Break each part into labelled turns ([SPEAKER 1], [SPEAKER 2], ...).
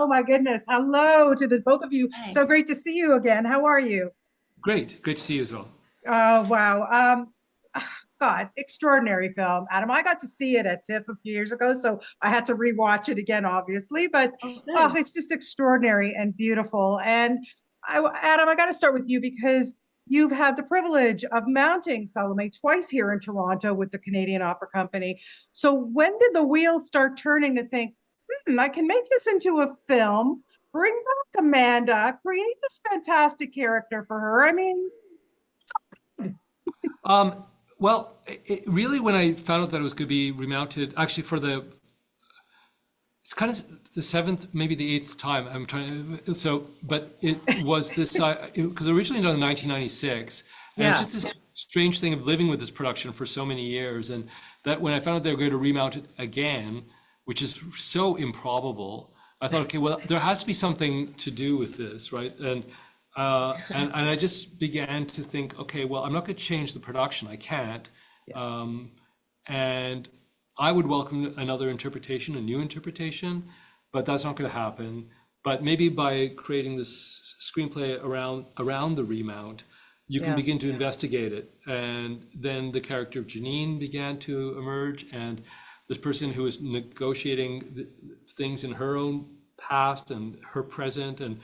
[SPEAKER 1] Oh my goodness. Hello to the both of you.
[SPEAKER 2] Hi.
[SPEAKER 1] So great to see you again. How are you?
[SPEAKER 3] Great to see you as well.
[SPEAKER 1] Oh wow. God, extraordinary film. Adam, I got to see it at TIFF a few years ago, so I had to rewatch it again, obviously. But
[SPEAKER 2] Oh,
[SPEAKER 1] oh,
[SPEAKER 2] good.
[SPEAKER 1] it's just extraordinary and beautiful. And Adam, I got to start with you because you've had the privilege of mounting Salome twice here in Toronto with the Canadian Opera Company. So when did the wheels start turning to think, I can make this into a film, bring back Amanda, create this fantastic character for her? I mean,
[SPEAKER 3] Well, really, when I found out that it was going to be remounted, actually it's kind of the seventh, maybe the eighth time I'm trying to, but it was this, because originally done in 1996, and it was
[SPEAKER 1] yeah,
[SPEAKER 3] just this strange thing of living with this production for so many years, and that when I found out they were going to remount it again, which is so improbable, I thought, okay, well, there has to be something to do with this, right? And I just began to think, okay, well, I'm not going to change the production. I can't.
[SPEAKER 1] yeah,
[SPEAKER 3] Um, and I would welcome another interpretation, a new interpretation, but that's not going to happen. But maybe by creating this screenplay around the remount, you can
[SPEAKER 1] yeah,
[SPEAKER 3] begin to investigate it. And then the character of Janine began to emerge, and this person who is negotiating things in her own past and her present, and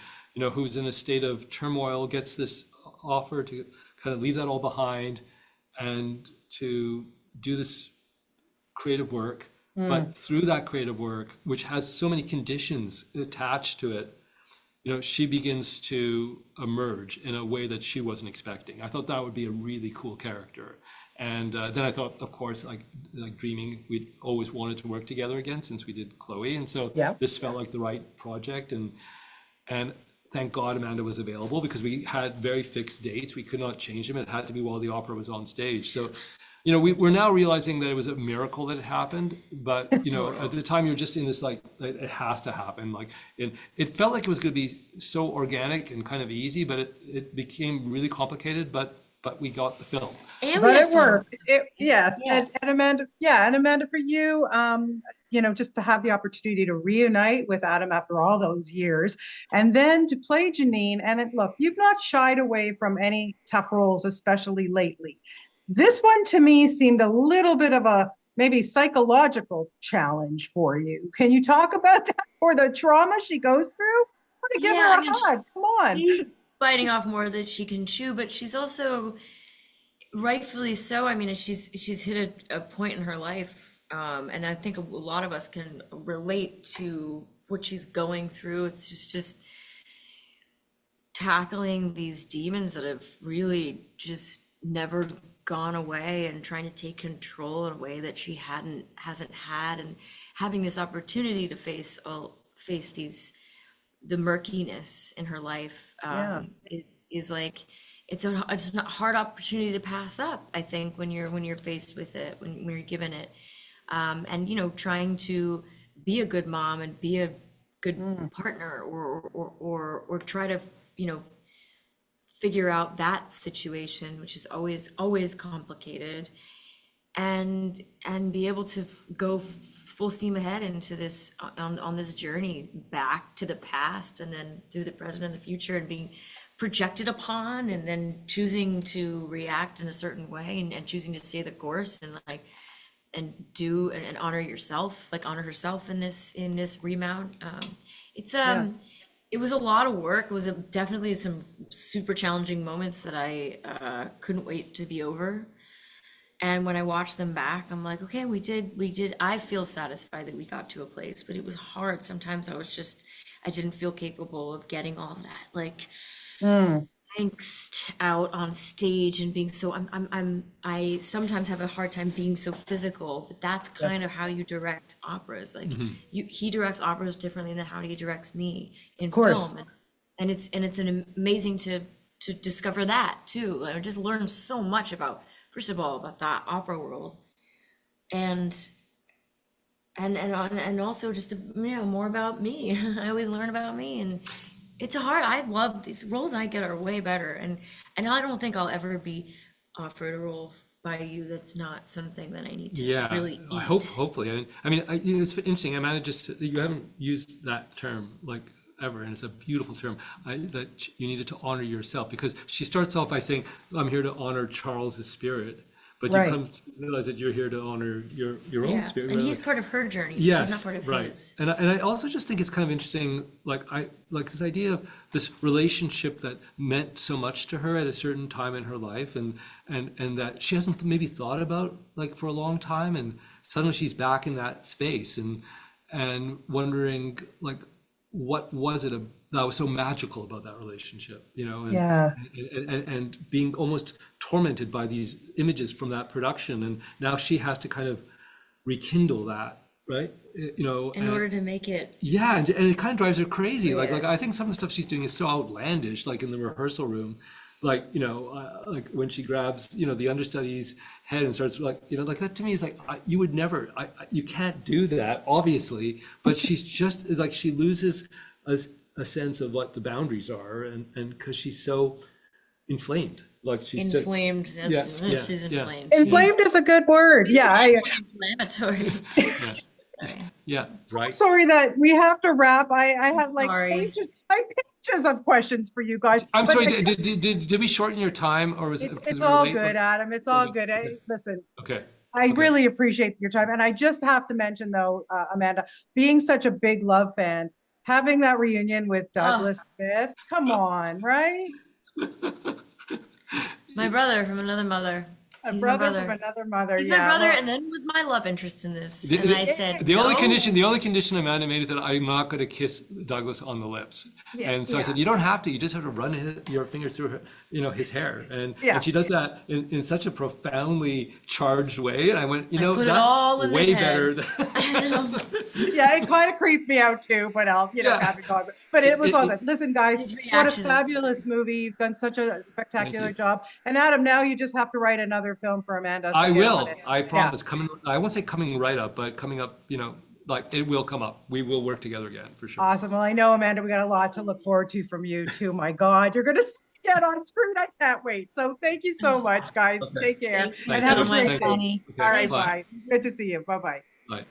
[SPEAKER 3] who's in a state of turmoil, gets this offer to kind of leave that all behind and to do this creative work.
[SPEAKER 1] mm,
[SPEAKER 3] But through that creative work, which has so many conditions attached to it, she begins to emerge in a way that she wasn't expecting. I thought that would be a really cool character. And then I thought, of course, like dreaming, we'd always wanted to work together again since we did Chloe, and so
[SPEAKER 1] yeah.
[SPEAKER 3] this felt like the right project. And thank God Amanda was available because we had very fixed dates. We could not change them. It had to be while the opera was on stage. So, we're now realizing that it was a miracle that it happened. But, at
[SPEAKER 2] Totally.
[SPEAKER 3] the time you're just in this, like, it has to happen. Like, it felt like it was going to be so organic and kind of easy, but it became really complicated. But we got the film.
[SPEAKER 2] And we
[SPEAKER 1] But
[SPEAKER 2] had
[SPEAKER 1] it
[SPEAKER 2] fun.
[SPEAKER 1] worked. Yes,
[SPEAKER 2] Yeah.
[SPEAKER 1] and Amanda, yeah, and Amanda, for you, just to have the opportunity to reunite with Adam after all those years, and then to play Janine. And look, you've not shied away from any tough roles, especially lately. This one to me seemed a little bit of a maybe psychological challenge for you. Can you talk about that for the trauma she goes through? I want to give
[SPEAKER 2] Yeah,
[SPEAKER 1] her
[SPEAKER 2] I
[SPEAKER 1] a
[SPEAKER 2] mean,
[SPEAKER 1] hug. Come on.
[SPEAKER 2] she's biting off more than she can chew, but she's also rightfully so. I mean, she's hit a point in her life, and I think a lot of us can relate to what she's going through. It's just tackling these demons that have really just never gone away and trying to take control in a way that she hasn't had, and having this opportunity to face the murkiness in her life,
[SPEAKER 1] Yeah,
[SPEAKER 2] is like it's a hard opportunity to pass up, I think, when you're faced with it, when you're given it, and trying to be a good mom and be a good
[SPEAKER 1] mm,
[SPEAKER 2] partner, or try to you know figure out that situation, which is always complicated, and be able to go full steam ahead into this, on this journey back to the past and then through the present and the future, and being projected upon, and then choosing to react in a certain way, and choosing to stay the course, and like and honor yourself, like honor herself in this remount. It's
[SPEAKER 1] yeah.
[SPEAKER 2] it was a lot of work. It was definitely some super challenging moments that I couldn't wait to be over. And when I watch them back, I'm like, okay, we did. I feel satisfied that we got to a place, but it was hard. Sometimes I didn't feel capable of getting all that, like,
[SPEAKER 1] Mm,
[SPEAKER 2] angst out on stage, and being so, I sometimes have a hard time being so physical, but that's
[SPEAKER 1] yes,
[SPEAKER 2] kind of how you direct operas. Like,
[SPEAKER 3] Mhm.
[SPEAKER 2] he directs operas differently than how he directs me in
[SPEAKER 1] of course.
[SPEAKER 2] film. And it's an amazing to discover that too. I just learned so much about, first of all, about that opera world, and and also just to, more about me. I always learn about me, and it's a hard. I love these roles I get are way better, and I don't think I'll ever be offered a role by you that's not something that I need to
[SPEAKER 3] Yeah,
[SPEAKER 2] really
[SPEAKER 3] I hope,
[SPEAKER 2] eat.
[SPEAKER 3] hopefully. It's interesting. Amanda, just you haven't used that term like ever, and it's a beautiful term. That you needed to honor yourself, because she starts off by saying, "I'm here to honor Charles's spirit," but you
[SPEAKER 1] Right.
[SPEAKER 3] come to realize that you're here to honor your own
[SPEAKER 2] Yeah,
[SPEAKER 3] spirit.
[SPEAKER 2] and he's
[SPEAKER 3] Right?
[SPEAKER 2] part of her journey. She's not
[SPEAKER 3] Yes,
[SPEAKER 2] part of
[SPEAKER 3] right.
[SPEAKER 2] his.
[SPEAKER 3] And I also just think it's kind of interesting, like this idea of this relationship that meant so much to her at a certain time in her life, and that she hasn't maybe thought about like for a long time, and suddenly she's back in that space, and wondering like what was it that was so magical about that relationship,
[SPEAKER 1] Yeah.
[SPEAKER 3] and being almost tormented by these images from that production, and now she has to kind of rekindle that, right?
[SPEAKER 2] In order to make it,
[SPEAKER 3] Yeah, and it kind of drives her crazy. Like
[SPEAKER 2] yeah.
[SPEAKER 3] I think some of the stuff she's doing is so outlandish, like in the rehearsal room, like like when she grabs the understudy's head and starts like that to me is like you would never, you can't do that, obviously, but she's just like she loses a sense of what the boundaries are, and because she's so inflamed, like she's just
[SPEAKER 2] Inflamed.
[SPEAKER 3] yeah, yeah,
[SPEAKER 2] She's
[SPEAKER 3] yeah,
[SPEAKER 2] inflamed.
[SPEAKER 1] Inflamed is a good word.
[SPEAKER 2] She's
[SPEAKER 1] Yeah.
[SPEAKER 2] inflammatory.
[SPEAKER 3] yeah,
[SPEAKER 2] Sorry.
[SPEAKER 3] yeah,
[SPEAKER 1] So
[SPEAKER 3] right.
[SPEAKER 1] sorry that we have to wrap. I have like
[SPEAKER 2] Sorry.
[SPEAKER 1] pages of questions for you guys,
[SPEAKER 3] I'm
[SPEAKER 1] but
[SPEAKER 3] sorry,
[SPEAKER 1] I
[SPEAKER 3] did we shorten your time, or was it because
[SPEAKER 1] it's
[SPEAKER 3] we were
[SPEAKER 1] all
[SPEAKER 3] late?
[SPEAKER 1] good, Adam. It's all
[SPEAKER 3] Okay,
[SPEAKER 1] good.
[SPEAKER 3] okay,
[SPEAKER 1] Listen,
[SPEAKER 3] okay,
[SPEAKER 1] I
[SPEAKER 3] okay.
[SPEAKER 1] really appreciate your time. And I just have to mention, though, Amanda, being such a big Love fan, having that reunion with
[SPEAKER 2] Oh,
[SPEAKER 1] Douglas Smith, come on, right?
[SPEAKER 2] my brother from another mother.
[SPEAKER 1] A
[SPEAKER 2] He's my
[SPEAKER 1] brother from
[SPEAKER 2] brother.
[SPEAKER 1] another mother.
[SPEAKER 2] He's my
[SPEAKER 1] Yeah.
[SPEAKER 2] brother,
[SPEAKER 1] Well,
[SPEAKER 2] and then was my love interest in this.
[SPEAKER 3] The,
[SPEAKER 2] And I
[SPEAKER 3] the,
[SPEAKER 2] said,
[SPEAKER 3] the only
[SPEAKER 2] no.
[SPEAKER 3] condition, the only condition Amanda made is that I'm not going to kiss Douglas on the lips.
[SPEAKER 1] yeah,
[SPEAKER 3] And so I
[SPEAKER 1] yeah,
[SPEAKER 3] said, you don't have to. You just have to run your fingers through his hair.
[SPEAKER 1] yeah.
[SPEAKER 3] And she does that in such a profoundly charged way. And I went,
[SPEAKER 2] I put it
[SPEAKER 3] that's
[SPEAKER 2] all in the
[SPEAKER 3] way
[SPEAKER 2] head.
[SPEAKER 3] better than.
[SPEAKER 2] I know.
[SPEAKER 1] Yeah, it kind of creeped me out too, but I'll,
[SPEAKER 3] Yeah.
[SPEAKER 1] have it gone. But
[SPEAKER 3] It,
[SPEAKER 1] it was
[SPEAKER 3] it,
[SPEAKER 1] all
[SPEAKER 3] it,
[SPEAKER 1] good. Listen, guys,
[SPEAKER 2] His
[SPEAKER 1] what a
[SPEAKER 2] reaction is
[SPEAKER 1] fabulous movie. You've done such a
[SPEAKER 3] thank
[SPEAKER 1] spectacular
[SPEAKER 3] you.
[SPEAKER 1] job. And Adam, now you just have to write another film for Amanda, so
[SPEAKER 3] I
[SPEAKER 1] get on
[SPEAKER 3] will.
[SPEAKER 1] it.
[SPEAKER 3] I
[SPEAKER 1] Yeah.
[SPEAKER 3] promise. Coming. I won't say coming right up, but coming up. Like it will come up. We will work together again for sure.
[SPEAKER 1] Awesome. Well, I know, Amanda, we got a lot to look forward to from you too. My God, you're going to get on screen. I can't wait. So thank you so much, guys.
[SPEAKER 3] Okay.
[SPEAKER 1] Take care
[SPEAKER 2] Thank you
[SPEAKER 1] and
[SPEAKER 3] Thanks,
[SPEAKER 1] have a
[SPEAKER 2] so
[SPEAKER 3] Adam.
[SPEAKER 2] much,
[SPEAKER 1] great
[SPEAKER 3] Thank you.
[SPEAKER 1] day.
[SPEAKER 2] Bonnie.
[SPEAKER 1] All
[SPEAKER 3] Okay.
[SPEAKER 1] right,
[SPEAKER 2] Thanks.
[SPEAKER 3] Bye.
[SPEAKER 1] bye. Good to see you. Bye bye.
[SPEAKER 3] Bye.